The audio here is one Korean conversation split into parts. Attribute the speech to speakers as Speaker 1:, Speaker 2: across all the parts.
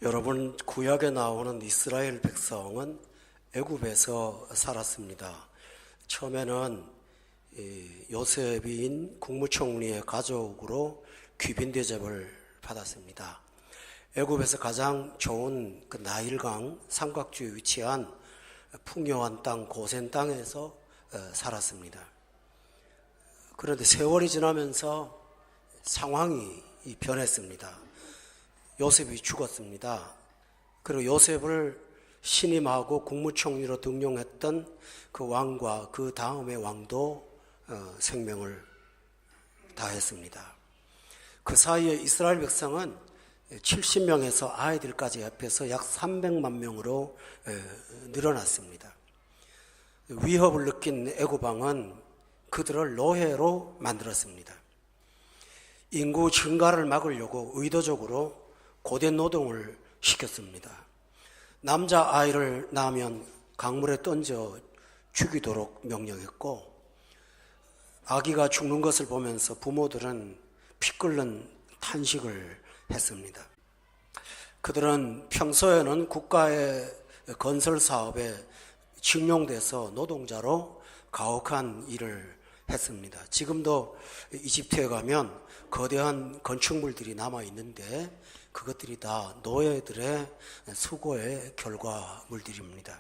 Speaker 1: 여러분, 구약에 나오는 이스라엘 백성은 애굽에서 살았습니다. 처음에는 요셉인 국무총리의 가족으로 귀빈 대접을 받았습니다. 애굽에서 가장 좋은 그 나일강 삼각주에 위치한 풍요한 땅 고센 땅에서 살았습니다. 그런데 세월이 지나면서 상황이 변했습니다. 요셉이 죽었습니다. 그리고 요셉을 신임하고 국무총리로 등용했던 그 왕과 그 다음의 왕도 생명을 다했습니다. 그 사이에 이스라엘 백성은 70명에서 아이들까지 합해서 약 300만 명으로 늘어났습니다. 위협을 느낀 애굽 왕은 그들을 노예로 만들었습니다. 인구 증가를 막으려고 의도적으로 고된 노동을 시켰습니다. 남자아이를 낳으면 강물에 던져 죽이도록 명령했고, 아기가 죽는 것을 보면서 부모들은 피 끓는 탄식을 했습니다. 그들은 평소에는 국가의 건설 사업에 직용돼서 노동자로 가혹한 일을 했습니다. 지금도 이집트에 가면 거대한 건축물들이 남아 있는데 그것들이 다 노예들의 수고의 결과물들입니다.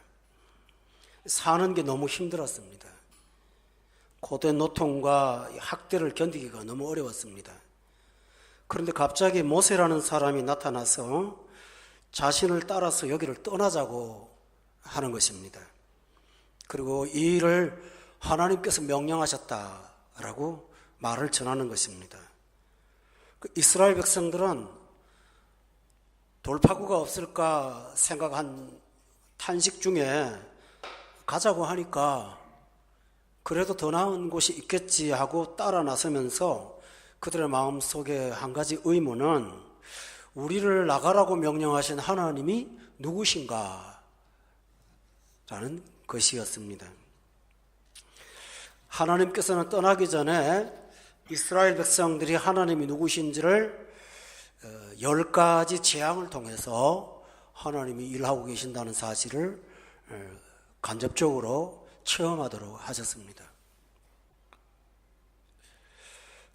Speaker 1: 사는 게 너무 힘들었습니다. 고된 노통과 학대를 견디기가 너무 어려웠습니다. 그런데 갑자기 모세라는 사람이 나타나서 자신을 따라서 여기를 떠나자고 하는 것입니다. 그리고 이 일을 하나님께서 명령하셨다라고 말을 전하는 것입니다. 이스라엘 백성들은 돌파구가 없을까 생각한 탄식 중에 가자고 하니까 그래도 더 나은 곳이 있겠지 하고 따라 나서면서 그들의 마음속에 한 가지 의문은 우리를 나가라고 명령하신 하나님이 누구신가? 라는 것이었습니다. 하나님께서는 떠나기 전에 이스라엘 백성들이 하나님이 누구신지를 10가지 재앙을 통해서 하나님이 일하고 계신다는 사실을 간접적으로 체험하도록 하셨습니다.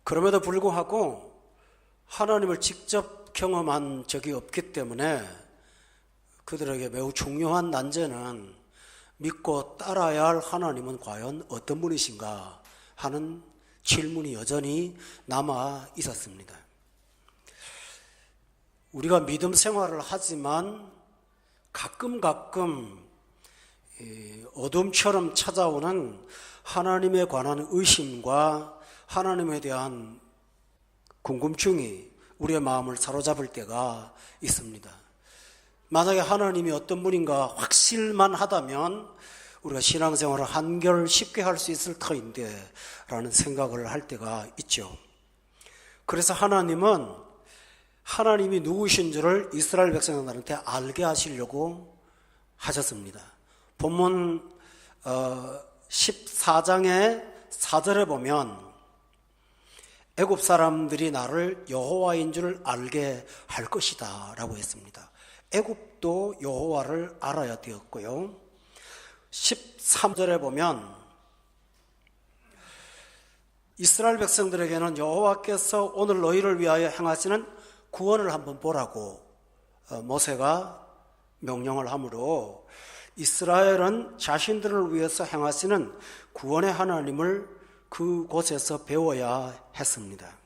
Speaker 1: 그럼에도 불구하고 하나님을 직접 경험한 적이 없기 때문에 그들에게 매우 중요한 난제는 믿고 따라야 할 하나님은 과연 어떤 분이신가 하는 질문이 여전히 남아 있었습니다. 우리가 믿음 생활을 하지만 가끔 어둠처럼 찾아오는 하나님에 관한 의심과 하나님에 대한 궁금증이 우리의 마음을 사로잡을 때가 있습니다. 만약에 하나님이 어떤 분인가 확실만 하다면 우리가 신앙생활을 한결 쉽게 할 수 있을 터인데 라는 생각을 할 때가 있죠. 그래서 하나님이 누구신 줄을 이스라엘 백성들한테 알게 하시려고 하셨습니다. 본문 14장의 4절에 보면 애굽 사람들이 나를 여호와인 줄 알게 할 것이다 라고 했습니다. 애굽도 여호와를 알아야 되었고요. 13절에 보면 이스라엘 백성들에게는 여호와께서 오늘 너희를 위하여 행하시는 구원을 한번 보라고 모세가 명령을 하므로 이스라엘은 자신들을 위해서 행하시는 구원의 하나님을 그곳에서 배워야 했습니다.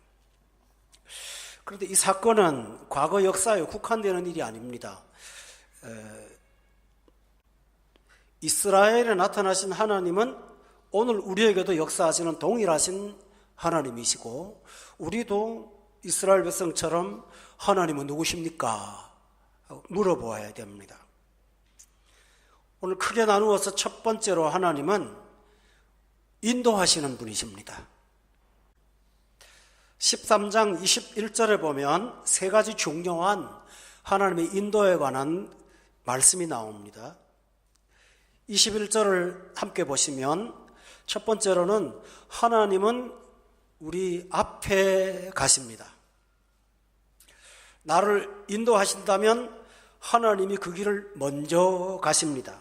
Speaker 1: 그런데 이 사건은 과거 역사에 국한되는 일이 아닙니다. 이스라엘에 나타나신 하나님은 오늘 우리에게도 역사하시는 동일하신 하나님이시고 우리도 이스라엘 백성처럼 하나님은 누구십니까? 물어보아야 됩니다. 오늘 크게 나누어서 첫 번째로 하나님은 인도하시는 분이십니다. 13장 21절에 보면 세 가지 중요한 하나님의 인도에 관한 말씀이 나옵니다. 21절을 함께 보시면 첫 번째로는 하나님은 우리 앞에 가십니다. 나를 인도하신다면 하나님이 그 길을 먼저 가십니다.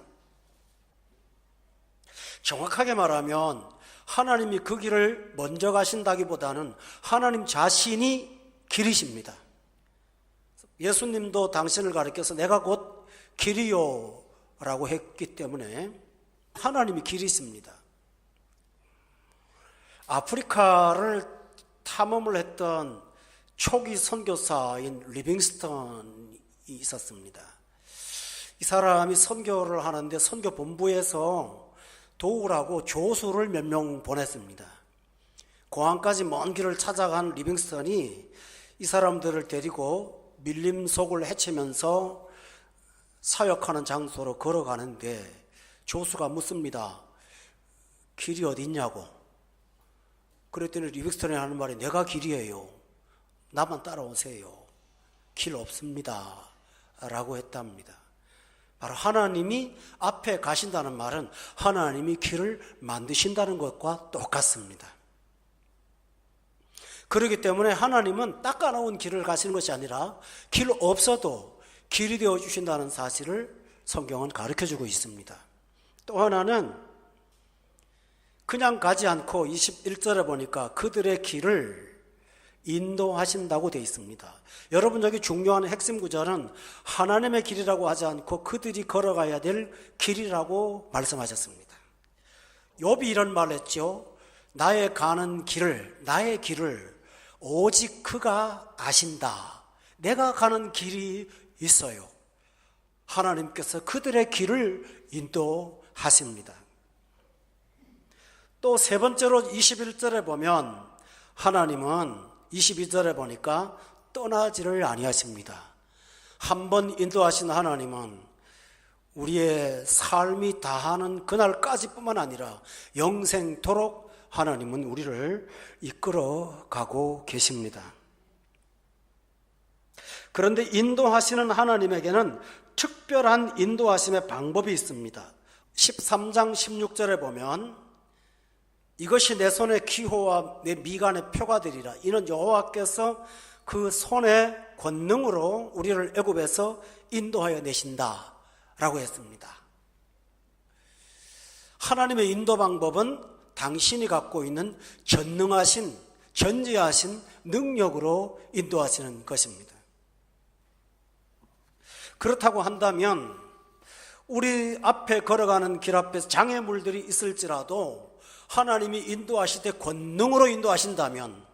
Speaker 1: 정확하게 말하면 하나님이 그 길을 먼저 가신다기보다는 하나님 자신이 길이십니다. 예수님도 당신을 가리켜서 내가 곧 길이요 라고 했기 때문에 하나님이 길이십니다. 아프리카를 탐험을 했던 초기 선교사인 리빙스턴이 있었습니다. 이 사람이 선교를 하는데 선교 본부에서 도우라고 조수를 몇 명 보냈습니다. 공항까지 먼 길을 찾아간 리빙스턴이 이 사람들을 데리고 밀림속을 헤치면서 사역하는 장소로 걸어가는데 조수가 묻습니다. 길이 어디 있냐고. 그랬더니 리빙스턴이 하는 말이 내가 길이에요. 나만 따라오세요. 길 없습니다. 라고 했답니다. 바로 하나님이 앞에 가신다는 말은 하나님이 길을 만드신다는 것과 똑같습니다. 그렇기 때문에 하나님은 닦아놓은 길을 가시는 것이 아니라 길 없어도 길이 되어 주신다는 사실을 성경은 가르쳐주고 있습니다. 또 하나는 그냥 가지 않고 21절에 보니까 그들의 길을 인도하신다고 되어 있습니다. 여러분, 여기 중요한 핵심 구절은 하나님의 길이라고 하지 않고 그들이 걸어가야 될 길이라고 말씀하셨습니다. 욥이 이런 말을 했죠. 나의 길을 오직 그가 아신다. 내가 가는 길이 있어요. 하나님께서 그들의 길을 인도하십니다. 또 세 번째로 21절에 보면 하나님은 22절에 보니까 떠나지를 아니하십니다. 한번 인도하신 하나님은 우리의 삶이 다하는 그날까지뿐만 아니라 영생토록 하나님은 우리를 이끌어가고 계십니다. 그런데 인도하시는 하나님에게는 특별한 인도하심의 방법이 있습니다. 13장 16절에 보면 이것이 내 손의 기호와 내 미간의 표가 되리라. 이는 여호와께서 그 손의 권능으로 우리를 애굽에서 인도하여 내신다 라고 했습니다. 하나님의 인도 방법은 당신이 갖고 있는 전능하신, 전지하신 능력으로 인도하시는 것입니다. 그렇다고 한다면 우리 앞에 걸어가는 길 앞에 장애물들이 있을지라도 하나님이 인도하실 때 권능으로 인도하신다면,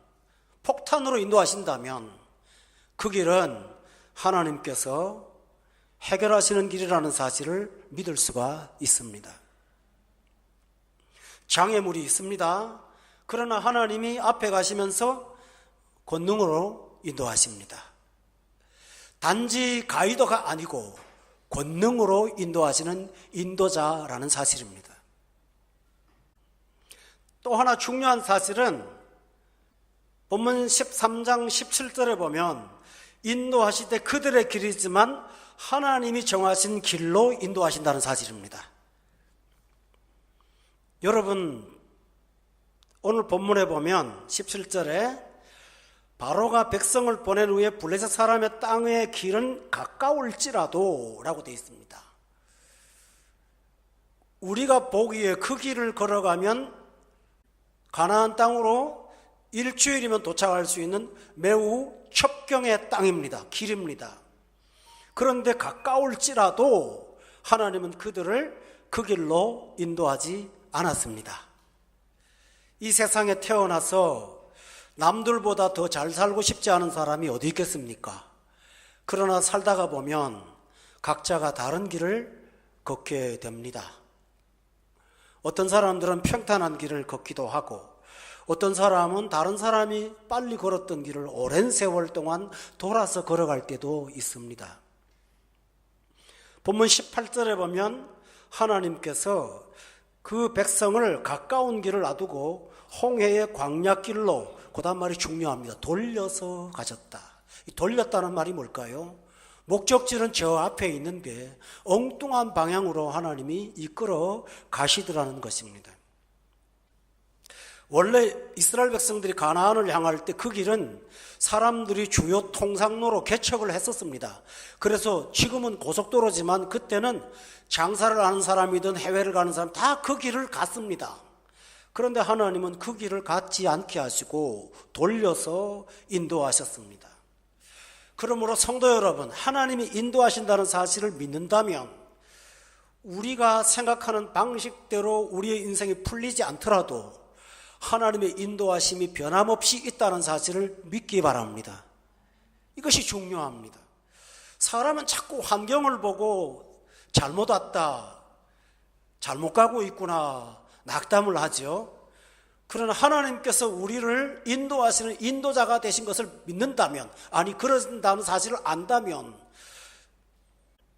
Speaker 1: 폭탄으로 인도하신다면 그 길은 하나님께서 해결하시는 길이라는 사실을 믿을 수가 있습니다. 장애물이 있습니다. 그러나 하나님이 앞에 가시면서 권능으로 인도하십니다. 단지 가이드가 아니고 권능으로 인도하시는 인도자라는 사실입니다. 또 하나 중요한 사실은 본문 13장 17절에 보면 인도하실 때 그들의 길이지만 하나님이 정하신 길로 인도하신다는 사실입니다. 여러분, 오늘 본문에 보면 17절에 바로가 백성을 보낸 후에 블레셋 사람의 땅의 길은 가까울지라도 라고 되어 있습니다. 우리가 보기에 그 길을 걸어가면 가나안 땅으로 일주일이면 도착할 수 있는 매우 첩경의 땅입니다. 길입니다. 그런데 가까울지라도 하나님은 그들을 그 길로 인도하지 않았습니다. 이 세상에 태어나서 남들보다 더 잘 살고 싶지 않은 사람이 어디 있겠습니까? 그러나 살다가 보면 각자가 다른 길을 걷게 됩니다. 어떤 사람들은 평탄한 길을 걷기도 하고 어떤 사람은 다른 사람이 빨리 걸었던 길을 오랜 세월 동안 돌아서 걸어갈 때도 있습니다. 본문 18절에 보면 하나님께서 그 백성을 가까운 길을 놔두고 홍해의 광야길로, 그 다음 말이 중요합니다. 돌려서 가셨다. 돌렸다는 말이 뭘까요? 목적지는 저 앞에 있는데 엉뚱한 방향으로 하나님이 이끌어 가시더라는 것입니다. 원래 이스라엘 백성들이 가나안을 향할 때 그 길은 사람들이 주요 통상로로 개척을 했었습니다. 그래서 지금은 고속도로지만 그때는 장사를 하는 사람이든 해외를 가는 사람 다 그 길을 갔습니다. 그런데 하나님은 그 길을 갖지 않게 하시고 돌려서 인도하셨습니다. 그러므로 성도 여러분, 하나님이 인도하신다는 사실을 믿는다면 우리가 생각하는 방식대로 우리의 인생이 풀리지 않더라도 하나님의 인도하심이 변함없이 있다는 사실을 믿기 바랍니다. 이것이 중요합니다. 사람은 자꾸 환경을 보고 잘못 왔다, 잘못 가고 있구나 낙담을 하죠. 그러나 하나님께서 우리를 인도하시는 인도자가 되신 것을 믿는다면, 아니 그런다는 사실을 안다면,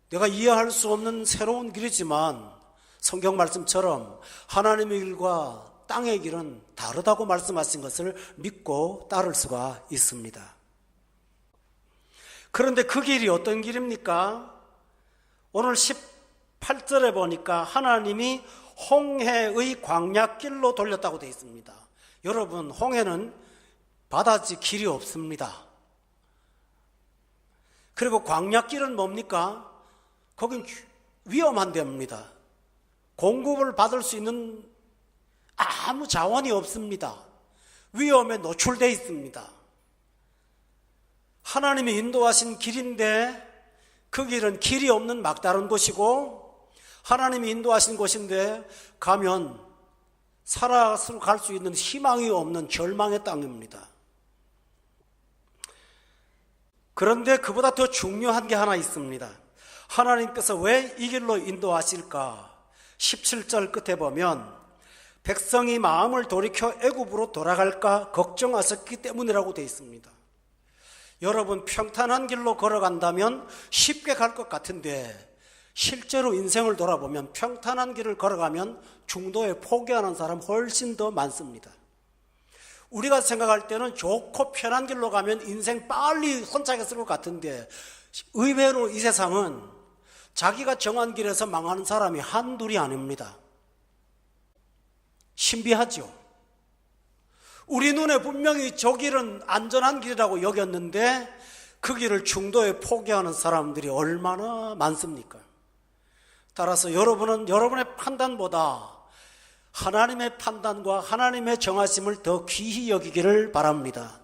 Speaker 1: 내가 이해할 수 없는 새로운 길이지만 성경 말씀처럼 하나님의 길과 땅의 길은 다르다고 말씀하신 것을 믿고 따를 수가 있습니다. 그런데 그 길이 어떤 길입니까? 오늘 18절에 보니까 하나님이 홍해의 광야길로 돌렸다고 되어 있습니다. 여러분, 홍해는 바다지 길이 없습니다. 그리고 광야길은 뭡니까? 거긴 위험한 데입니다. 공급을 받을 수 있는 아무 자원이 없습니다. 위험에 노출되어 있습니다. 하나님이 인도하신 길인데 그 길은 길이 없는 막다른 곳이고, 하나님이 인도하신 곳인데 가면 살아서 갈 수 있는 희망이 없는 절망의 땅입니다. 그런데 그보다 더 중요한 게 하나 있습니다. 하나님께서 왜 이 길로 인도하실까? 17절 끝에 보면 백성이 마음을 돌이켜 애굽으로 돌아갈까 걱정하셨기 때문이라고 되어 있습니다. 여러분, 평탄한 길로 걸어간다면 쉽게 갈 것 같은데 실제로 인생을 돌아보면 평탄한 길을 걸어가면 중도에 포기하는 사람 훨씬 더 많습니다. 우리가 생각할 때는 좋고 편한 길로 가면 인생 빨리 혼차게 쓸 것 같은데 의외로 이 세상은 자기가 정한 길에서 망하는 사람이 한둘이 아닙니다. 신비하죠. 우리 눈에 분명히 저 길은 안전한 길이라고 여겼는데 그 길을 중도에 포기하는 사람들이 얼마나 많습니까? 따라서 여러분은 여러분의 판단보다 하나님의 판단과 하나님의 정하심을 더 귀히 여기기를 바랍니다.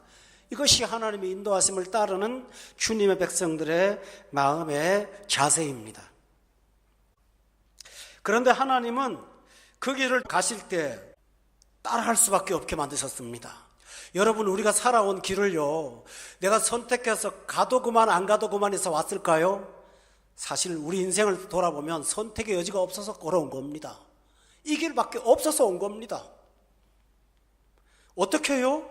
Speaker 1: 이것이 하나님의 인도하심을 따르는 주님의 백성들의 마음의 자세입니다. 그런데 하나님은 그 길을 가실 때 따라할 수밖에 없게 만드셨습니다. 여러분, 우리가 살아온 길을요, 내가 선택해서 가도 그만 안 가도 그만해서 왔을까요? 사실 우리 인생을 돌아보면 선택의 여지가 없어서 걸어온 겁니다. 이 길밖에 없어서 온 겁니다. 어떻게 해요?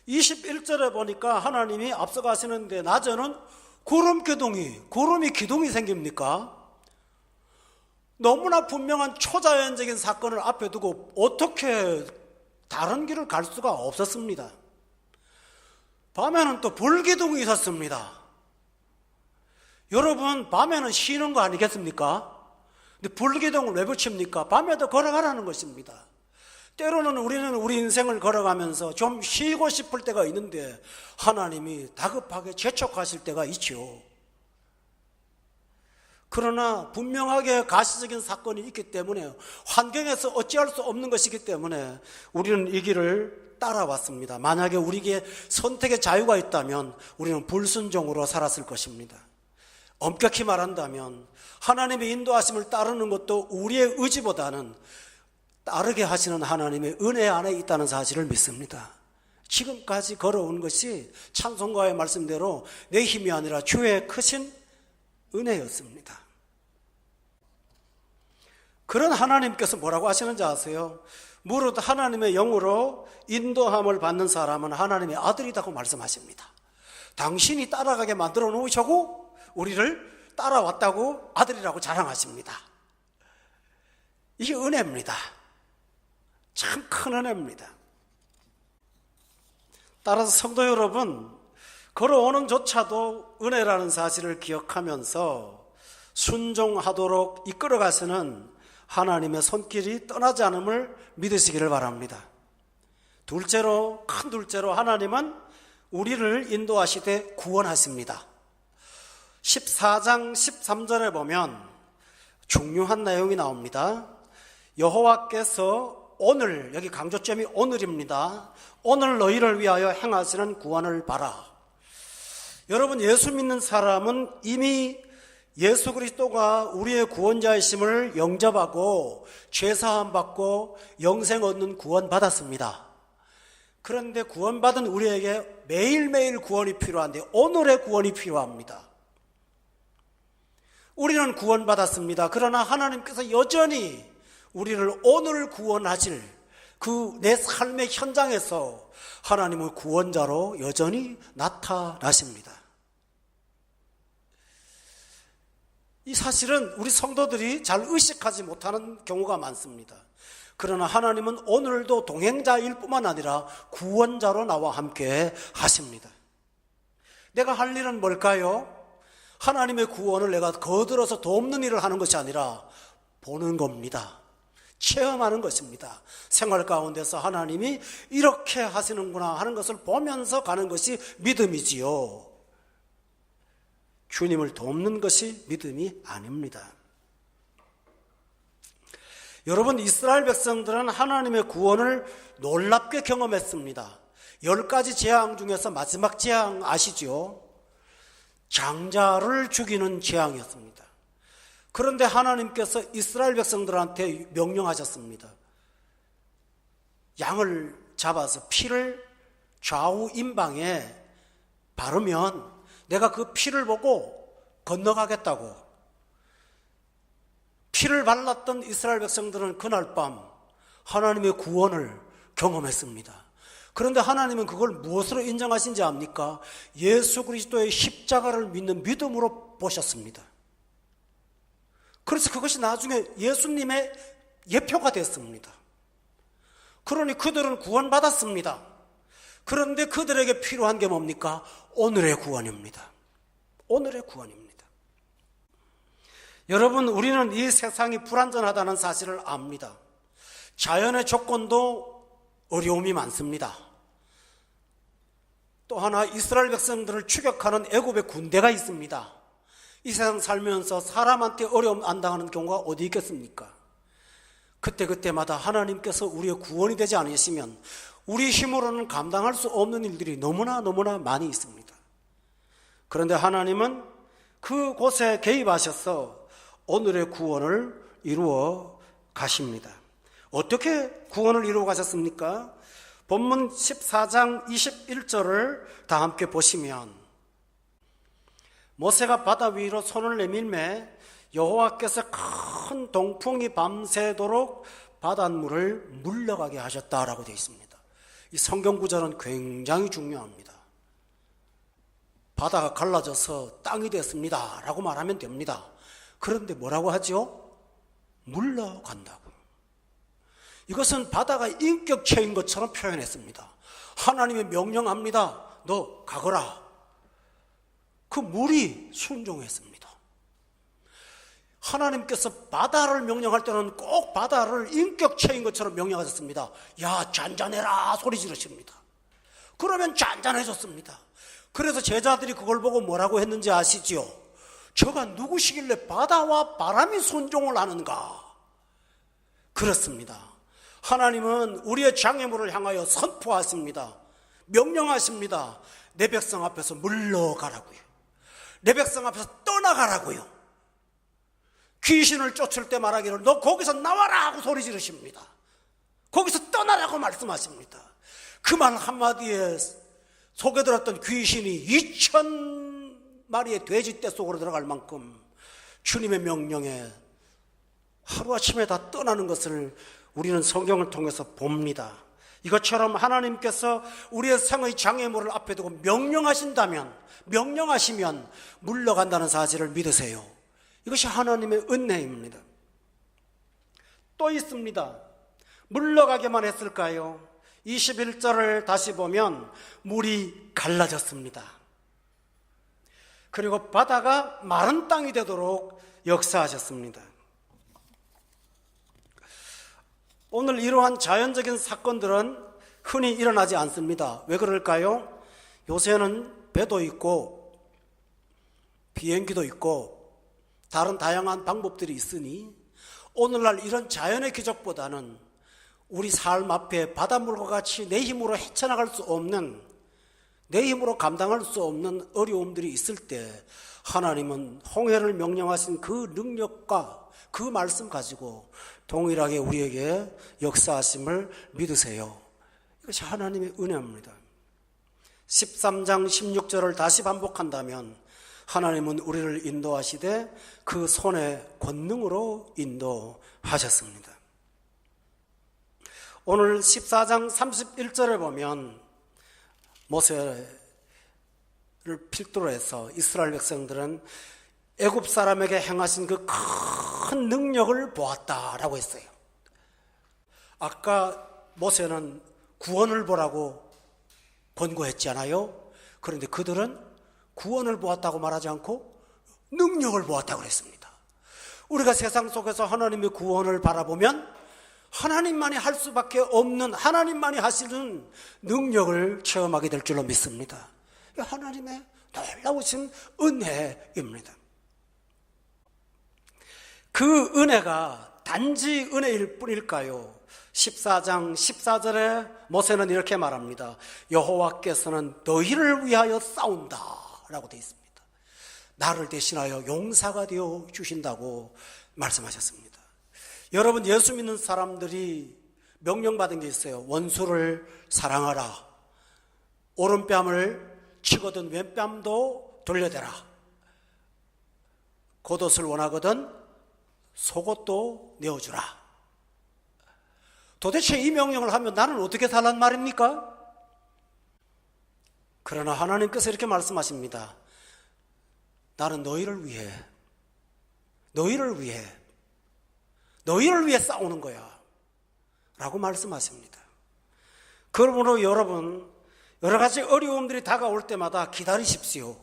Speaker 1: 21절에 보니까 하나님이 앞서가시는데 낮에는 구름이 기둥이 생깁니까? 너무나 분명한 초자연적인 사건을 앞에 두고 어떻게 다른 길을 갈 수가 없었습니다. 밤에는 또 불기둥이 있었습니다. 여러분, 밤에는 쉬는 거 아니겠습니까? 근데 불기둥을 왜 붙입니까? 밤에도 걸어가라는 것입니다. 때로는 우리는 우리 인생을 걸어가면서 좀 쉬고 싶을 때가 있는데 하나님이 다급하게 재촉하실 때가 있죠. 그러나 분명하게 가시적인 사건이 있기 때문에, 환경에서 어찌할 수 없는 것이기 때문에 우리는 이 길을 따라왔습니다. 만약에 우리에게 선택의 자유가 있다면 우리는 불순종으로 살았을 것입니다. 엄격히 말한다면 하나님의 인도하심을 따르는 것도 우리의 의지보다는 따르게 하시는 하나님의 은혜 안에 있다는 사실을 믿습니다. 지금까지 걸어온 것이 찬송가의 말씀대로 내 힘이 아니라 주의 크신 은혜였습니다. 그런 하나님께서 뭐라고 하시는지 아세요? 무릇 하나님의 영으로 인도함을 받는 사람은 하나님의 아들이라고 말씀하십니다. 당신이 따라가게 만들어 놓으시고 우리를 따라왔다고 아들이라고 자랑하십니다. 이게 은혜입니다. 참 큰 은혜입니다. 따라서 성도 여러분, 걸어오는 조차도 은혜라는 사실을 기억하면서 순종하도록 이끌어가시는 하나님의 손길이 떠나지 않음을 믿으시기를 바랍니다. 둘째로, 큰 둘째로 하나님은 우리를 인도하시되 구원하십니다. 14장 13절에 보면 중요한 내용이 나옵니다. 여호와께서 오늘, 여기 강조점이 오늘입니다. 오늘 너희를 위하여 행하시는 구원을 봐라. 여러분, 예수 믿는 사람은 이미 예수 그리스도가 우리의 구원자이심을 영접하고 죄사함 받고 영생 얻는 구원 받았습니다. 그런데 구원받은 우리에게 매일매일 구원이 필요한데 오늘의 구원이 필요합니다. 우리는 구원받았습니다. 그러나 하나님께서 여전히 우리를 오늘 구원하실 그 내 삶의 현장에서 하나님의 구원자로 여전히 나타나십니다. 이 사실은 우리 성도들이 잘 의식하지 못하는 경우가 많습니다. 그러나 하나님은 오늘도 동행자일 뿐만 아니라 구원자로 나와 함께 하십니다. 내가 할 일은 뭘까요? 하나님의 구원을 내가 거들어서 돕는 일을 하는 것이 아니라 보는 겁니다. 체험하는 것입니다. 생활 가운데서 하나님이 이렇게 하시는구나 하는 것을 보면서 가는 것이 믿음이지요. 주님을 돕는 것이 믿음이 아닙니다. 여러분, 이스라엘 백성들은 하나님의 구원을 놀랍게 경험했습니다. 10가지 재앙 중에서 마지막 재앙 아시죠? 장자를 죽이는 재앙이었습니다. 그런데 하나님께서 이스라엘 백성들한테 명령하셨습니다. 양을 잡아서 피를 좌우 임방에 바르면 내가 그 피를 보고 건너가겠다고. 피를 발랐던 이스라엘 백성들은 그날 밤 하나님의 구원을 경험했습니다. 그런데 하나님은 그걸 무엇으로 인정하신지 압니까? 예수 그리스도의 십자가를 믿는 믿음으로 보셨습니다. 그래서 그것이 나중에 예수님의 예표가 됐습니다. 그러니 그들은 구원받았습니다. 그런데 그들에게 필요한 게 뭡니까? 오늘의 구원입니다. 오늘의 구원입니다. 여러분, 우리는 이 세상이 불완전하다는 사실을 압니다. 자연의 조건도 어려움이 많습니다. 또 하나, 이스라엘 백성들을 추격하는 애굽의 군대가 있습니다. 이 세상 살면서 사람한테 어려움 안 당하는 경우가 어디 있겠습니까? 그때마다 하나님께서 우리의 구원이 되지 않으시면 우리 힘으로는 감당할 수 없는 일들이 너무나 많이 있습니다. 그런데 하나님은 그곳에 개입하셔서 오늘의 구원을 이루어 가십니다. 어떻게 구원을 이루어 가셨습니까? 본문 14장 21절을 다 함께 보시면 모세가 바다 위로 손을 내밀매 여호와께서 큰 동풍이 밤새도록 바닷물을 물러가게 하셨다라고 되어 있습니다. 이 성경 구절은 굉장히 중요합니다. 바다가 갈라져서 땅이 됐습니다 라고 말하면 됩니다. 그런데 뭐라고 하죠? 물러간다고요. 이것은 바다가 인격체인 것처럼 표현했습니다. 하나님이 명령합니다. 너 가거라. 그 물이 순종했습니다. 하나님께서 바다를 명령할 때는 꼭 바다를 인격체인 것처럼 명령하셨습니다. 야, 잔잔해라 소리 지르십니다. 그러면 잔잔해졌습니다. 그래서 제자들이 그걸 보고 뭐라고 했는지 아시지요? 저가 누구시길래 바다와 바람이 순종을 하는가? 그렇습니다. 하나님은 우리의 장애물을 향하여 선포하십니다. 명령하십니다. 내 백성 앞에서 물러가라고요. 내 백성 앞에서 떠나가라고요. 귀신을 쫓을 때 말하기를 너 거기서 나와라 하고 소리 지르십니다. 거기서 떠나라고 말씀하십니다. 그 말 한마디에 속에 들었던 귀신이 2,000마리의 돼지떼 속으로 들어갈 만큼 주님의 명령에 하루아침에 다 떠나는 것을 우리는 성경을 통해서 봅니다. 이것처럼 하나님께서 우리의 생의 장애물을 앞에 두고 명령하시면 물러간다는 사실을 믿으세요. 이것이 하나님의 은혜입니다. 또 있습니다. 물러가게만 했을까요? 21절을 다시 보면 물이 갈라졌습니다. 그리고 바다가 마른 땅이 되도록 역사하셨습니다. 오늘 이러한 자연적인 사건들은 흔히 일어나지 않습니다. 왜 그럴까요? 요새는 배도 있고 비행기도 있고 다른 다양한 방법들이 있으니 오늘날 이런 자연의 기적보다는 우리 삶 앞에 바닷물과 같이 내 힘으로 헤쳐나갈 수 없는, 내 힘으로 감당할 수 없는 어려움들이 있을 때 하나님은 홍해를 명령하신 그 능력과 그 말씀 가지고 동일하게 우리에게 역사하심을 믿으세요. 이것이 하나님의 은혜입니다. 13장 16절을 다시 반복한다면 하나님은 우리를 인도하시되 그 손의 권능으로 인도하셨습니다. 오늘 14장 31절에 보면 모세를 필두로 해서 이스라엘 백성들은 애굽 사람에게 행하신 그 큰 능력을 보았다라고 했어요. 아까 모세는 구원을 보라고 권고했잖아요. 그런데 그들은 구원을 보았다고 말하지 않고 능력을 보았다고 그랬습니다. 우리가 세상 속에서 하나님의 구원을 바라보면 하나님만이 할 수밖에 없는, 하나님만이 하시는 능력을 체험하게 될 줄로 믿습니다. 하나님의 놀라우신 은혜입니다. 그 은혜가 단지 은혜일 뿐일까요? 14장 14절에 모세는 이렇게 말합니다. 여호와께서는 너희를 위하여 싸운다 라고 되어 있습니다. 나를 대신하여 용사가 되어 주신다고 말씀하셨습니다. 여러분, 예수 믿는 사람들이 명령받은 게 있어요. 원수를 사랑하라. 오른뺨을 치거든 왼뺨도 돌려대라. 겉옷을 원하거든 속옷도 내어주라. 도대체 이 명령을 하면 나는 어떻게 살란 말입니까? 그러나 하나님께서 이렇게 말씀하십니다. 나는 너희를 위해 싸우는 거야 라고 말씀하십니다. 그러므로 여러분, 여러 가지 어려움들이 다가올 때마다 기다리십시오.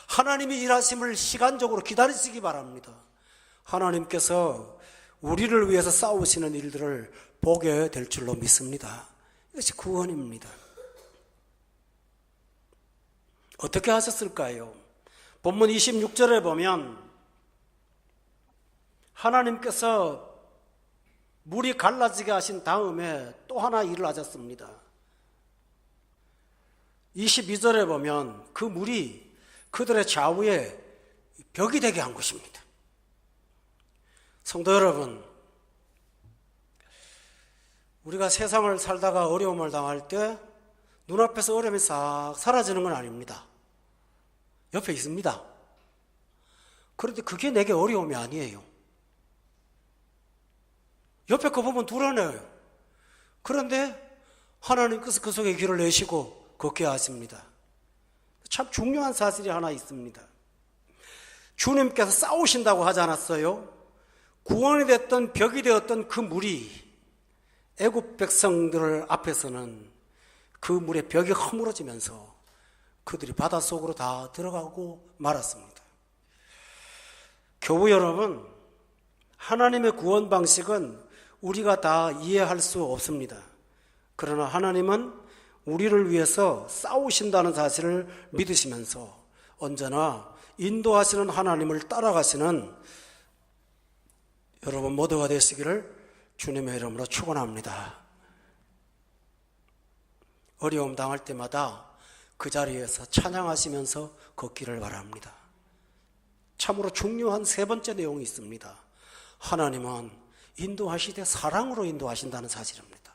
Speaker 1: 하나님이 일하심을 시간적으로 기다리시기 바랍니다. 하나님께서 우리를 위해서 싸우시는 일들을 보게 될 줄로 믿습니다. 이것이 구원입니다. 어떻게 하셨을까요? 본문 26절에 보면 하나님께서 물이 갈라지게 하신 다음에 또 하나 일을 하셨습니다. 22절에 보면 그 물이 그들의 좌우에 벽이 되게 한 것입니다. 성도 여러분, 우리가 세상을 살다가 어려움을 당할 때 눈앞에서 어려움이 싹 사라지는 건 아닙니다. 옆에 있습니다. 그런데 그게 내게 어려움이 아니에요. 옆에 거 보면 불안해요. 그런데 하나님께서 그 속에 길을 내시고 걷게 하십니다. 참 중요한 사실이 하나 있습니다. 주님께서 싸우신다고 하지 않았어요? 구원이 됐던 벽이 되었던 그 물이 애굽 백성들 앞에서는 그 물의 벽이 허물어지면서 그들이 바닷속으로 다 들어가고 말았습니다. 교우 여러분, 하나님의 구원 방식은 우리가 다 이해할 수 없습니다. 그러나 하나님은 우리를 위해서 싸우신다는 사실을 믿으시면서 언제나 인도하시는 하나님을 따라가시는 여러분 모두가 되시기를 주님의 이름으로 축원합니다. 어려움 당할 때마다 그 자리에서 찬양하시면서 걷기를 바랍니다. 참으로 중요한 세 번째 내용이 있습니다. 하나님은 인도하시되 사랑으로 인도하신다는 사실입니다.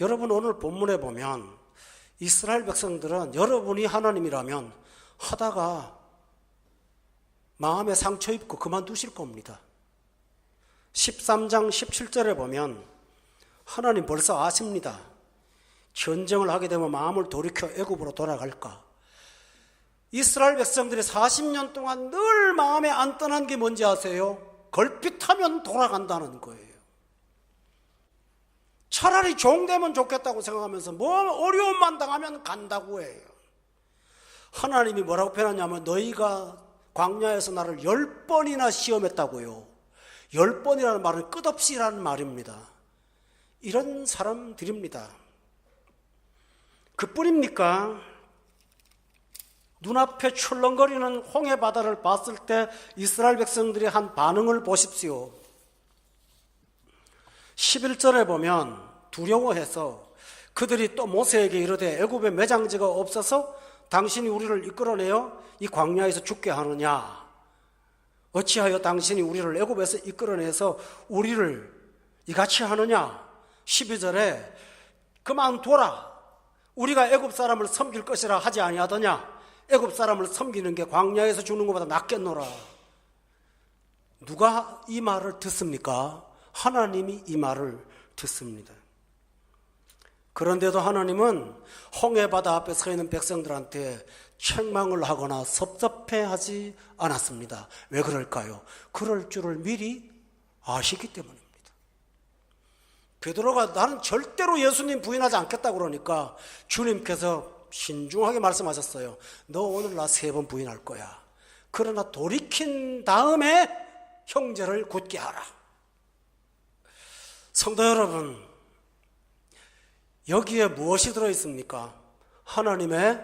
Speaker 1: 여러분, 오늘 본문에 보면 이스라엘 백성들은 여러분이 하나님이라면 하다가 마음에 상처 입고 그만두실 겁니다. 13장 17절에 보면 하나님 벌써 아십니다. 전쟁을 하게 되면 마음을 돌이켜 애굽으로 돌아갈까. 이스라엘 백성들이 40년 동안 늘 마음에 안 떠난 게 뭔지 아세요? 걸핏하면 돌아간다는 거예요. 차라리 종되면 좋겠다고 생각하면서 뭐 어려움만 당하면 간다고 해요. 하나님이 뭐라고 표현하냐면 너희가 광야에서 나를 10번이나 시험했다고요. 10번이라는 말은 끝없이라는 말입니다. 이런 사람들입니다. 그뿐입니까? 눈앞에 출렁거리는 홍해 바다를 봤을 때 이스라엘 백성들이 한 반응을 보십시오. 11절에 보면 두려워해서 그들이 또 모세에게 이르되 애굽에 매장지가 없어서 당신이 우리를 이끌어내어 이 광야에서 죽게 하느냐? 어찌하여 당신이 우리를 애굽에서 이끌어내서 우리를 이같이 하느냐? 12절에 그만둬라. 우리가 애굽 사람을 섬길 것이라 하지 아니하더냐? 애굽 사람을 섬기는 게 광야에서 죽는 것보다 낫겠노라. 누가 이 말을 듣습니까? 하나님이 이 말을 듣습니다. 그런데도 하나님은 홍해 바다 앞에 서 있는 백성들한테 책망을 하거나 섭섭해하지 않았습니다. 왜 그럴까요? 그럴 줄을 미리 아시기 때문입니다. 베드로가 나는 절대로 예수님 부인하지 않겠다 그러니까 주님께서 신중하게 말씀하셨어요. 너 오늘 나 3번 부인할 거야. 그러나 돌이킨 다음에 형제를 굳게 하라. 성도 여러분, 여기에 무엇이 들어있습니까? 하나님의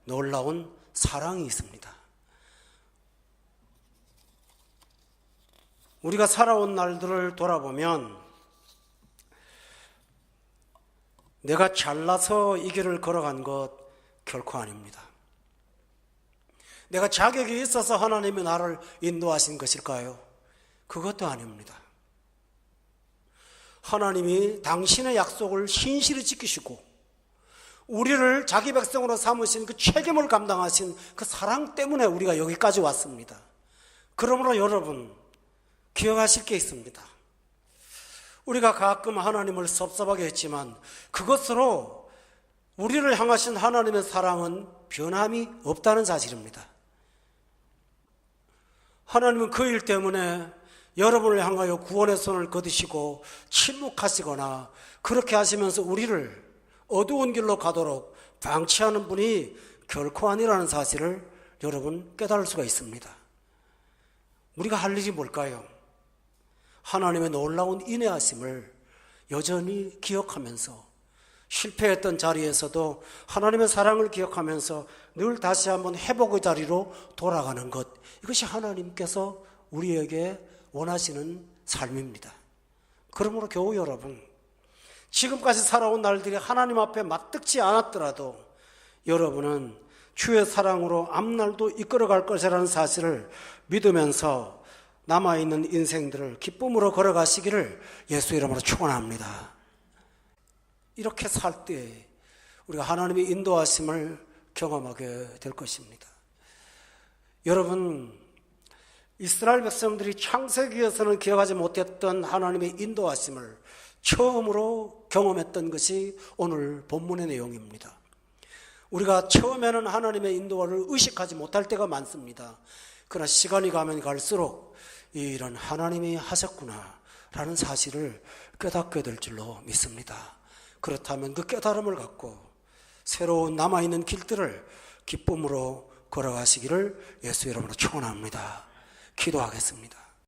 Speaker 1: 놀라운 사랑이 있습니다. 우리가 살아온 날들을 돌아보면 내가 잘나서 이 길을 걸어간 것 결코 아닙니다. 내가 자격이 있어서 하나님이 나를 인도하신 것일까요? 그것도 아닙니다. 하나님이 당신의 약속을 신실히 지키시고 우리를 자기 백성으로 삼으신 그 책임을 감당하신 그 사랑 때문에 우리가 여기까지 왔습니다. 그러므로 여러분 기억하실 게 있습니다. 우리가 가끔 하나님을 섭섭하게 했지만 그것으로 우리를 향하신 하나님의 사랑은 변함이 없다는 사실입니다. 하나님은 그 일 때문에 여러분을 향하여 구원의 손을 거두시고 침묵하시거나 그렇게 하시면서 우리를 어두운 길로 가도록 방치하는 분이 결코 아니라는 사실을 여러분 깨달을 수가 있습니다. 우리가 할 일이 뭘까요? 하나님의 놀라운 인내하심을 여전히 기억하면서 실패했던 자리에서도 하나님의 사랑을 기억하면서 늘 다시 한번 회복의 자리로 돌아가는 것, 이것이 하나님께서 우리에게 원하시는 삶입니다. 그러므로 교우 여러분, 지금까지 살아온 날들이 하나님 앞에 맞득지 않았더라도 여러분은 주의 사랑으로 앞날도 이끌어갈 것이라는 사실을 믿으면서 남아있는 인생들을 기쁨으로 걸어가시기를 예수 이름으로 축원합니다. 이렇게 살 때 우리가 하나님의 인도하심을 경험하게 될 것입니다. 여러분, 이스라엘 백성들이 창세기에서는 기억하지 못했던 하나님의 인도하심을 처음으로 경험했던 것이 오늘 본문의 내용입니다. 우리가 처음에는 하나님의 인도를 의식하지 못할 때가 많습니다. 그러나 시간이 가면 갈수록 이런 하나님이 하셨구나 라는 사실을 깨닫게 될 줄로 믿습니다. 그렇다면 그 깨달음을 갖고 새로운 남아있는 길들을 기쁨으로 걸어가시기를 예수 이름으로 축원합니다. 기도하겠습니다.